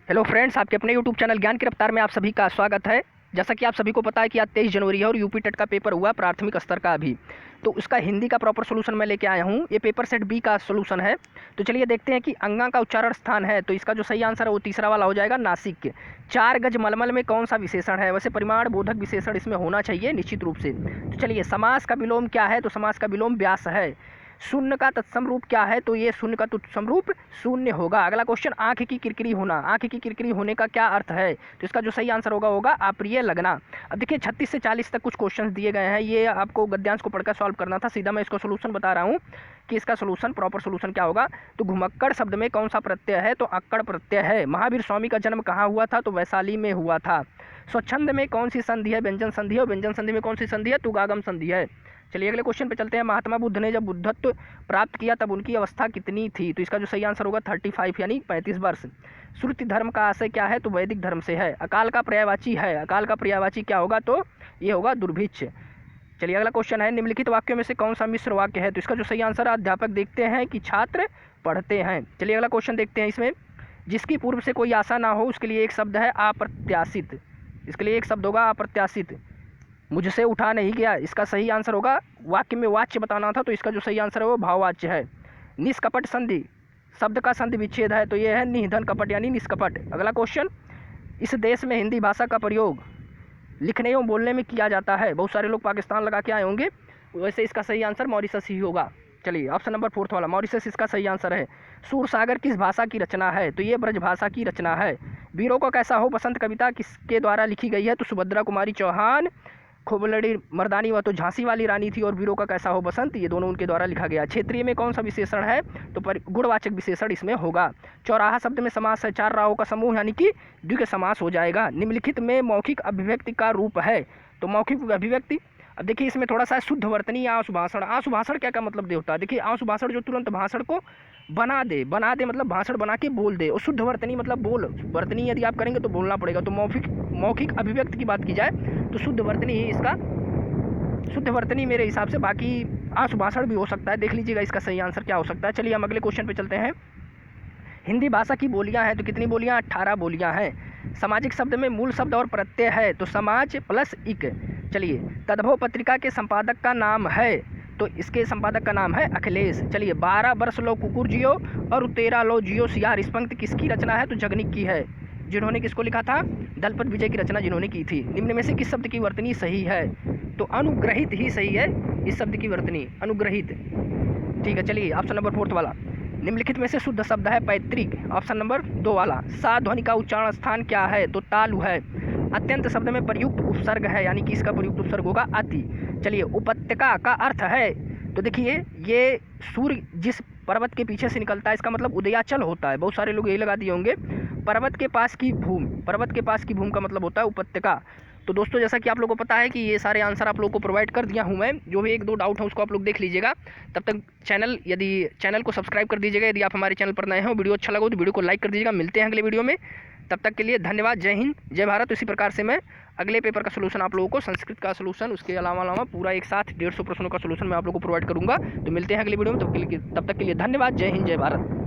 Hello friends, आपके अपने YouTube channel ज्ञान की रफ्तार में आप सभी का स्वागत है। जैसा कि आप सभी को पता है कि आज 23 जनवरी है और यूपी टेट का पेपर हुआ प्राथमिक स्तर का अभी। तो उसका हिंदी का प्रॉपर सोल्यूशन मैं लेके आया हूँ। ये पेपर सेट बी का सोल्यूशन है। तो चलिए देखते हैं कि अंगा का उच्चारण स्थान है, तो इसका जो सही आंसर है वो तीसरा वाला हो जाएगा, नासिक के। 4 गज मलमल में कौन सा विशेषण है? वैसे परिमाण बोधक विशेषण इसमें होना चाहिए निश्चित रूप से। तो चलिए, समास का विलोम क्या है? तो समास का विलोम व्यास है। शून्य का तत्सम रूप क्या है? तो ये शून्य का तत्सम रूप शून्य होगा। अगला क्वेश्चन, आंख की किरकिरी होना। आंख की किरकिरी होने का क्या अर्थ है? तो इसका जो सही आंसर होगा अप्रिय लगना। अब देखिए 36 से 40 तक कुछ क्वेश्चंस दिए गए हैं। ये आपको गद्यांश को पढ़कर सॉल्व करना था। सीधा मैं इसका सोल्यूशन बता रहा हूँ कि इसका सोल्यूशन, प्रॉपर सोल्यूशन क्या होगा। तो घुमक्कड़ शब्द में कौन सा प्रत्यय है? तो अक्कड़ प्रत्यय है। महावीर स्वामी का जन्म कहाँ हुआ था? तो वैशाली में हुआ था। स्वच्छंद में कौन सी संधि है? व्यंजन संधि है। और व्यंजन संधि में कौन सी संधि है? तुगागम संधि है। चलिए अगले क्वेश्चन पे चलते हैं। महात्मा बुद्ध ने जब बुद्धत्व प्राप्त किया तब उनकी अवस्था कितनी थी? तो इसका जो सही आंसर होगा 35 यानी 35 वर्ष। श्रुति धर्म का आशय क्या है? तो वैदिक धर्म से है। अकाल का पर्यायवाची है। अकाल का पर्यायवाची क्या होगा? तो ये होगा दुर्भिक्ष। चलिए अगला क्वेश्चन है, निम्नलिखित वाक्यों में से कौन सा मिश्र वाक्य है? तो इसका जो सही आंसर है, अध्यापक देखते हैं कि छात्र पढ़ते हैं। चलिए अगला क्वेश्चन देखते हैं। इसमें जिसकी पूर्व से कोई आशा ना हो उसके लिए एक शब्द है अप्रत्याशित। इसके लिए एक शब्द होगा अप्रत्याशित। मुझसे उठा नहीं गया, इसका सही आंसर होगा, वाक्य में वाच्य बताना था तो इसका जो सही आंसर है वो भाववाच्य है। निष्कपट संधि, शब्द का संधि विच्छेद है, तो ये है निधन कपट यानी निष्कपट। अगला क्वेश्चन, इस देश में हिंदी भाषा का प्रयोग लिखने एवं बोलने में किया जाता है। बहुत सारे लोग पाकिस्तान लगा के आए होंगे, वैसे इसका सही आंसर मॉरिशस ही होगा। चलिए ऑप्शन नंबर 4 वाला मॉरिशस इसका सही आंसर है। सूरसागर किस भाषा की रचना है? तो ये ब्रज भाषा की रचना है। वीरों को कैसा हो बसंत कविता किसके द्वारा लिखी गई है? तो सुभद्रा कुमारी चौहान। खोबलड़ी मर्दानी वह तो झांसी वाली रानी थी, और वीरों का कैसा हो बसंत, ये दोनों उनके द्वारा लिखा गया। क्षेत्रीय में कौन सा विशेषण है? तो गुणवाचक विशेषण इसमें होगा। चौराहा शब्द में समास है, 4 राहों का समूह यानी कि द्विगु समास हो जाएगा। निम्नलिखित में मौखिक अभिव्यक्ति का रूप है? तो मौखिक अभिव्यक्ति, अब देखिए इसमें थोड़ा सा शुद्ध वर्तनी आंसु भाषण। आंसु भाषण क्या क्या मतलब दे होता है? देखिए आंसु भाषण जो तुरंत भाषण को बना दे मतलब भाषण बना के बोल दे। और शुद्ध वर्तनी मतलब बोल वर्तनी यदि आप करेंगे तो बोलना पड़ेगा। तो मौखिक अभिव्यक्ति की बात की जाए तो शुद्ध वर्तनी ही इसका शुद्ध वर्तनी मेरे हिसाब से। बाकी आंसु भाषण भी हो सकता है, देख लीजिएगा इसका सही आंसर क्या हो सकता है। चलिए हम अगले क्वेश्चन पे चलते हैं। हिंदी भाषा की बोलियां हैं, तो कितनी बोलियां? 18 बोलियां हैं। सामाजिक शब्द में मूल शब्द और प्रत्यय है, तो समाज प्लस इक। चलिए, तद्भव पत्रिका के संपादक का नाम है, तो इसके संपादक का नाम है अखिलेश। चलिए, 12 वर्ष लो कुकुर जियो और 13 लो जियो सियार, इस पंक्ति किसकी रचना है? तो जगनिक की है। जिन्होंने किसको लिखा था? दलपत विजय की रचना जिन्होंने की थी। निम्न में से किस शब्द की वर्तनी सही है? तो अनुग्रहित ही सही है, इस शब्द की वर्तनी अनुग्रहित। ठीक है, चलिए ऑप्शन नंबर 4 वाला, निम्नलिखित में से शुद्ध शब्द है पैतृक। ऑप्शन नंबर 2 वाला, सा ध्वनि का उच्चारण स्थान क्या है? तो तालु है। अत्यंत शब्द में प्रयुक्त उपसर्ग है, यानी कि इसका प्रयुक्त उपसर्ग होगा अति। चलिए, उपत्यका का अर्थ है, तो देखिए ये सूर्य जिस पर्वत के पीछे से निकलता है, इसका मतलब उदयाचल होता है। बहुत सारे लोग यही लगा दिए होंगे। पर्वत के पास की भूमि का मतलब होता है उपत्यका। तो दोस्तों, जैसा कि आप लोगों को पता है कि ये सारे आंसर आप लोगों को प्रोवाइड कर दिया हूँ मैं। जो भी 1-2 डाउट है उसको आप लोग देख लीजिएगा। तब तक चैनल को सब्सक्राइब कर दीजिएगा। यदि आप हमारे चैनल पर नए हो, वीडियो अच्छा लगा तो वीडियो को लाइक कर दीजिएगा। मिलते हैं अगले वीडियो में, तब तक के लिए धन्यवाद। जय हिंद, जय भारत। इसी प्रकार से मैं अगले पेपर का सोल्यूशन आप लोगों को, संस्कृत का सोल्यूशन, उसके अलावा पूरा एक साथ 150 प्रश्नों का सोल्यूशन मैं आप लोगों को प्रोवाइड करूँगा। तो मिलते हैं अगले वीडियो में, तब तक के लिए धन्यवाद। जय हिंद, जय भारत।